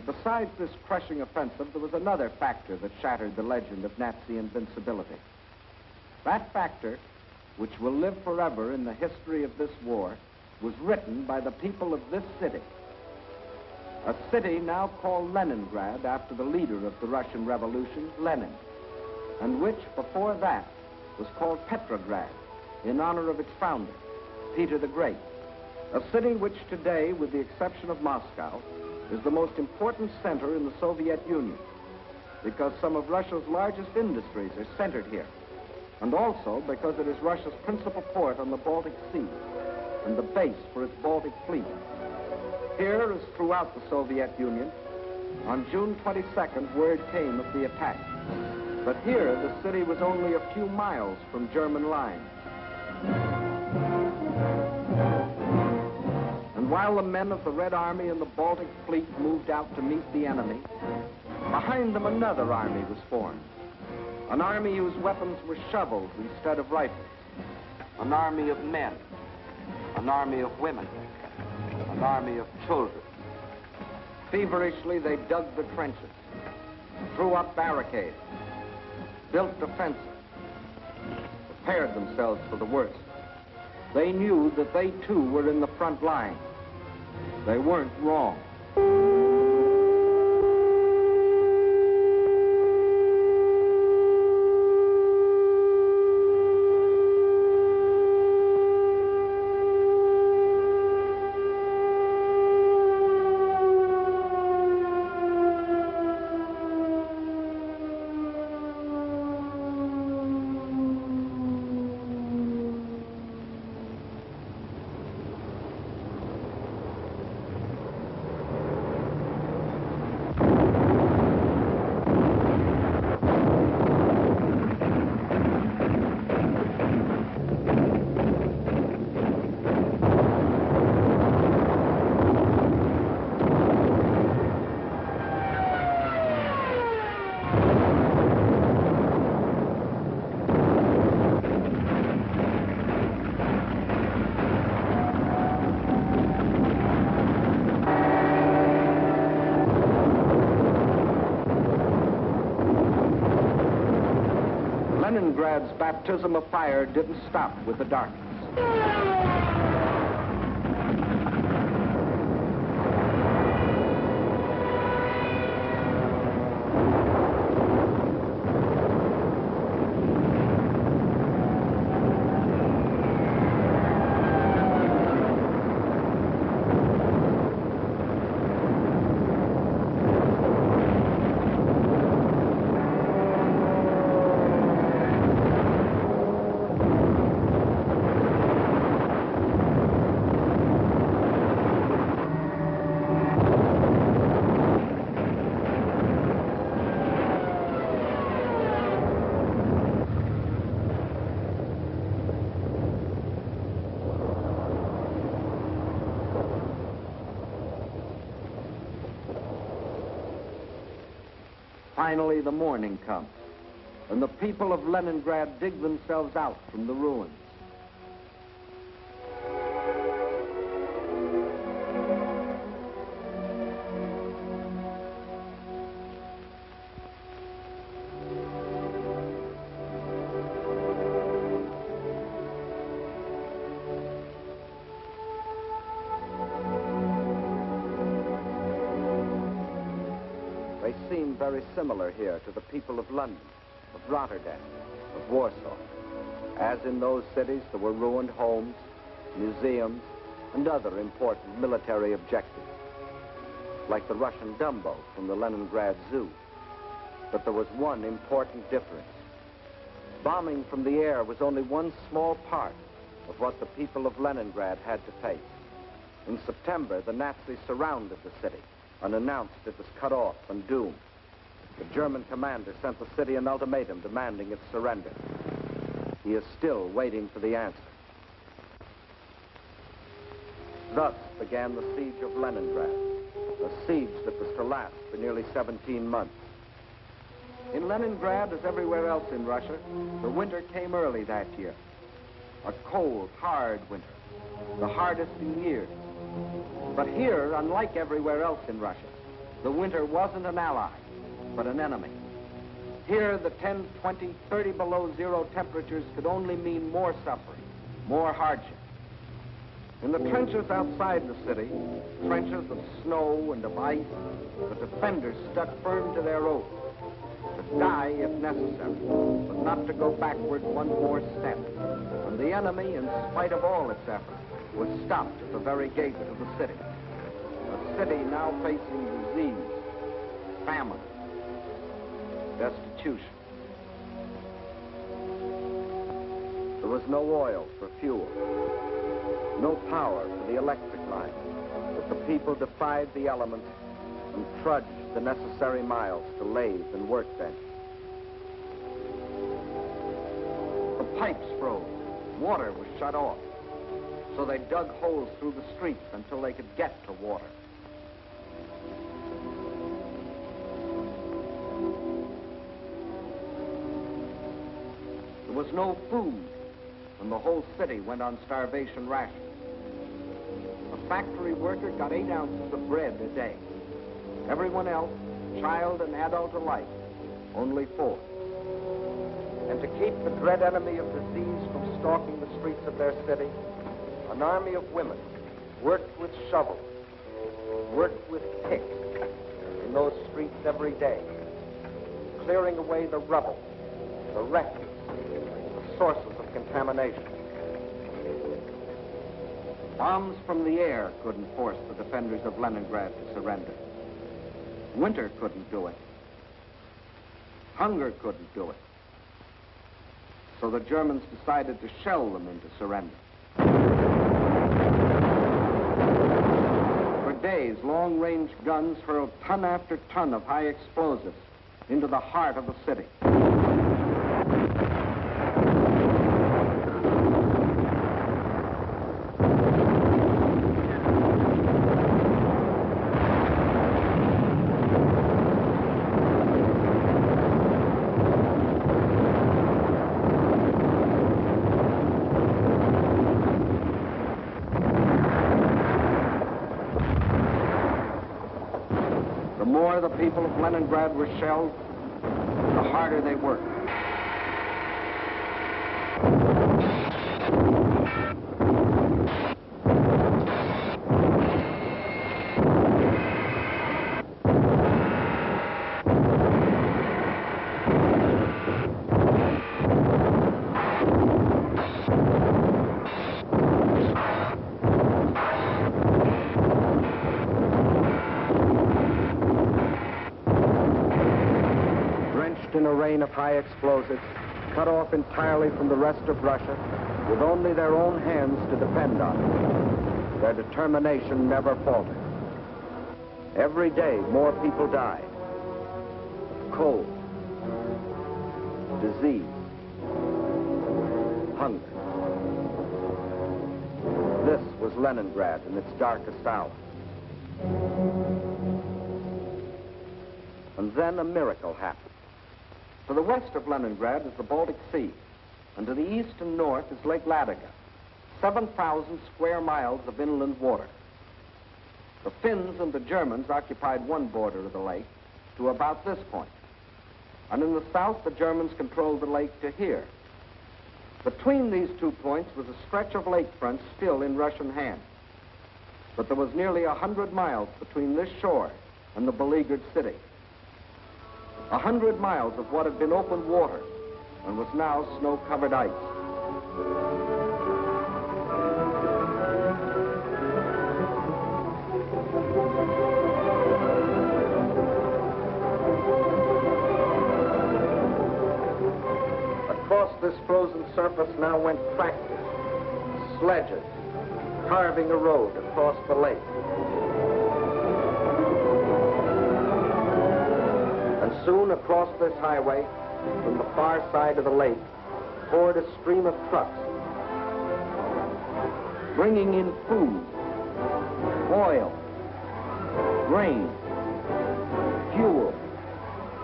Besides this crushing offensive, there was another factor that shattered the legend of Nazi invincibility. That factor, which will live forever in the history of this war, was written by the people of this city. A city now called Leningrad after the leader of the Russian Revolution, Lenin, and which, before that, was called Petrograd in honor of its founder, Peter the Great. A city which today, with the exception of Moscow, is the most important center in the Soviet Union because some of Russia's largest industries are centered here, and also because it is Russia's principal port on the Baltic Sea and the base for its Baltic fleet. Here, as throughout the Soviet Union, on June 22nd, word came of the attack. But here, the city was only a few miles from German lines. And while the men of the Red Army and the Baltic Fleet moved out to meet the enemy, behind them another army was formed. An army whose weapons were shovels instead of rifles. An army of men. An army of women. An army of children. Feverishly, they dug the trenches, threw up barricades, built defenses, prepared themselves for the worst. They knew that they too were in the front line. They weren't wrong. Leningrad's baptism of fire didn't stop with the darkness. Finally, the morning comes, and the people of Leningrad dig themselves out from the ruins. They seem very similar here to the people of London, of Rotterdam, of Warsaw. As in those cities, there were ruined homes, museums, and other important military objectives, like the Russian Dumbo from the Leningrad Zoo. But there was one important difference. Bombing from the air was only one small part of what the people of Leningrad had to face. In September, the Nazis surrounded the city and announced it was cut off and doomed. The German commander sent the city an ultimatum demanding its surrender. He is still waiting for the answer. Thus began the siege of Leningrad, a siege that was to last for nearly 17 months. In Leningrad, as everywhere else in Russia, the winter came early that year. A cold, hard winter, the hardest in years. But here, unlike everywhere else in Russia, the winter wasn't an ally, but an enemy. Here, the 10, 20, 30 below zero temperatures could only mean more suffering, more hardship. In the trenches outside the city, trenches of snow and of ice, the defenders stuck firm to their oath, to die if necessary, but not to go backward one more step. And the enemy, in spite of all its efforts, was stopped at the very gate of the city. A city now facing disease, famine, destitution. There was no oil for fuel, no power for the electric line, but the people defied the elements and trudged the necessary miles to lathe and workbench. The pipes froze, water was shut off, so they dug holes through the streets until they could get to water. There was no food, and the whole city went on starvation rations. A factory worker got 8 ounces of bread a day. Everyone else, child and adult alike, only 4. And to keep the dread enemy of disease from stalking the streets of their city, an army of women worked with shovels, worked with picks in those streets every day, clearing away the rubble, the refuse, the sources of contamination. Bombs from the air couldn't force the defenders of Leningrad to surrender. Winter couldn't do it. Hunger couldn't do it. So the Germans decided to shell them into surrender. For days, long-range guns hurled ton after ton of high explosives into the heart of the city. The more the people of Leningrad were shelled, the harder they worked. In a rain of high explosives, cut off entirely from the rest of Russia, with only their own hands to depend on, their determination never faltered. Every day, more people died of cold, disease, hunger. This was Leningrad in its darkest hour. And then a miracle happened. To the west of Leningrad is the Baltic Sea, and to the east and north is Lake Ladoga, 7,000 square miles of inland water. The Finns and the Germans occupied one border of the lake to about this point, and in the south the Germans controlled the lake to here. Between these 2 points was a stretch of lakefront still in Russian hands, but there was nearly 100 miles between this shore and the beleaguered city. 100 miles of what had been open water and was now snow-covered ice. Across this frozen surface now went tractors, sledges, carving a road across the lake. Soon across this highway, from the far side of the lake, poured a stream of trucks, bringing in food, oil, grain, fuel,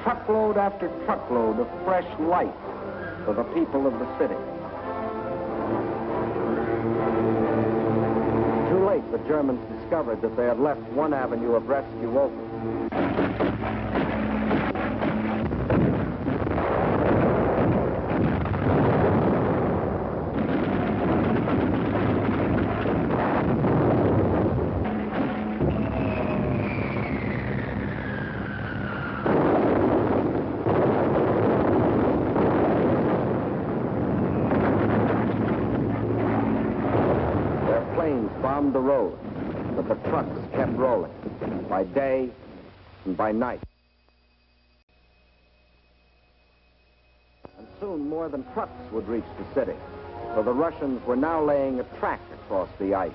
truckload after truckload of fresh light for the people of the city. Too late, the Germans discovered that they had left one avenue of rescue open. Bombed the road, but the trucks kept rolling, by day and by night. And soon more than trucks would reach the city, for the Russians were now laying a track across the ice.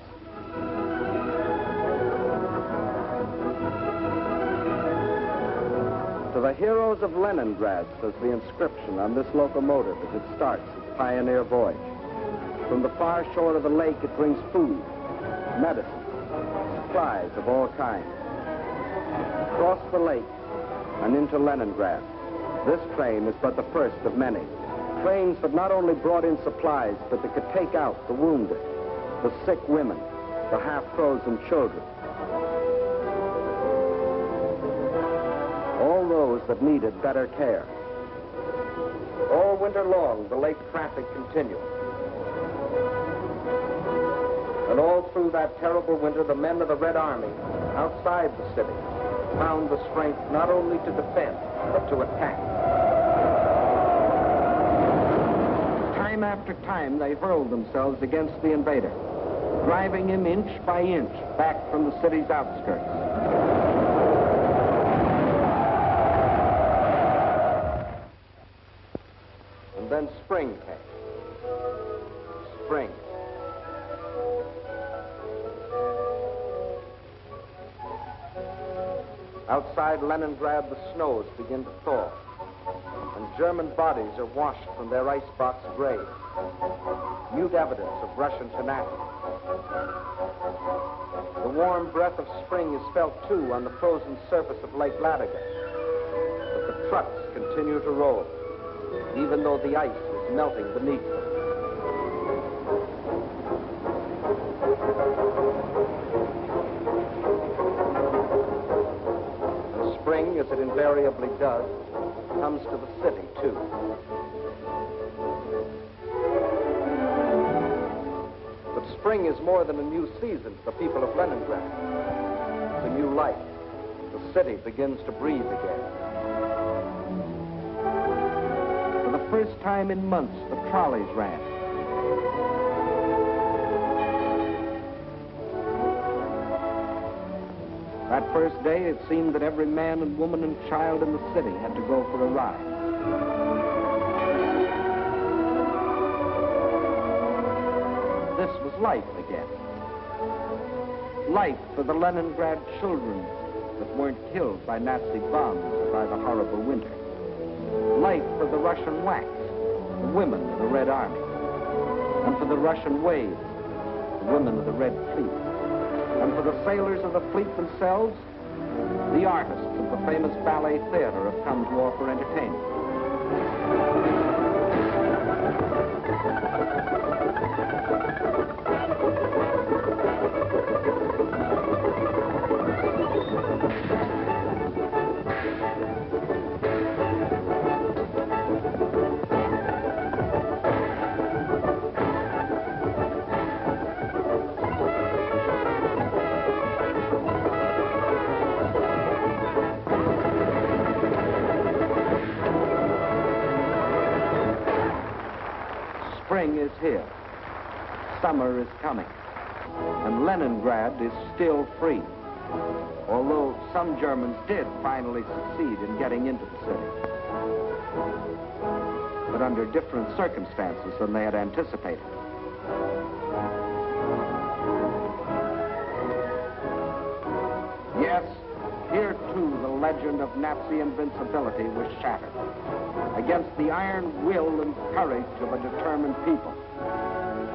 To the heroes of Leningrad, says the inscription on this locomotive as it starts its pioneer voyage. From the far shore of the lake, it brings food, medicine, supplies of all kinds. Across the lake and into Leningrad, this train is but the first of many. Trains that not only brought in supplies, but that could take out the wounded, the sick women, the half-frozen children. All those that needed better care. All winter long, the lake traffic continued. And all through that terrible winter, the men of the Red Army, outside the city, found the strength not only to defend, but to attack. Time after time, they hurled themselves against the invader, driving him inch by inch back from the city's outskirts. And then spring came. Spring. Outside Leningrad, the snows begin to thaw, and German bodies are washed from their icebox graves, mute evidence of Russian tenacity. The warm breath of spring is felt, too, on the frozen surface of Lake Ladoga, but the trucks continue to roll, even though the ice is melting beneath them. As it invariably does, comes to the city, too. But spring is more than a new season to the people of Leningrad. It's a new life. The city begins to breathe again. For the first time in months, the trolleys ran. That first day, it seemed that every man and woman and child in the city had to go for a ride. This was life again. Life for the Leningrad children that weren't killed by Nazi bombs or by the horrible winter. Life for the Russian wax, the women of the Red Army. And for the Russian waves, the women of the Red Fleet. And for the sailors of the fleet themselves, the artists of the famous ballet theater have come to offer entertainment. Spring is here. Summer is coming. And Leningrad is still free. Although some Germans did finally succeed in getting into the city. But under different circumstances than they had anticipated. Yes, here too the legend of Nazi invincibility was shattered. Against the iron will and courage of a determined people.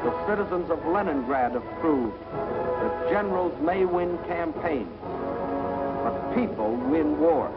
The citizens of Leningrad have proved that generals may win campaigns, but people win wars.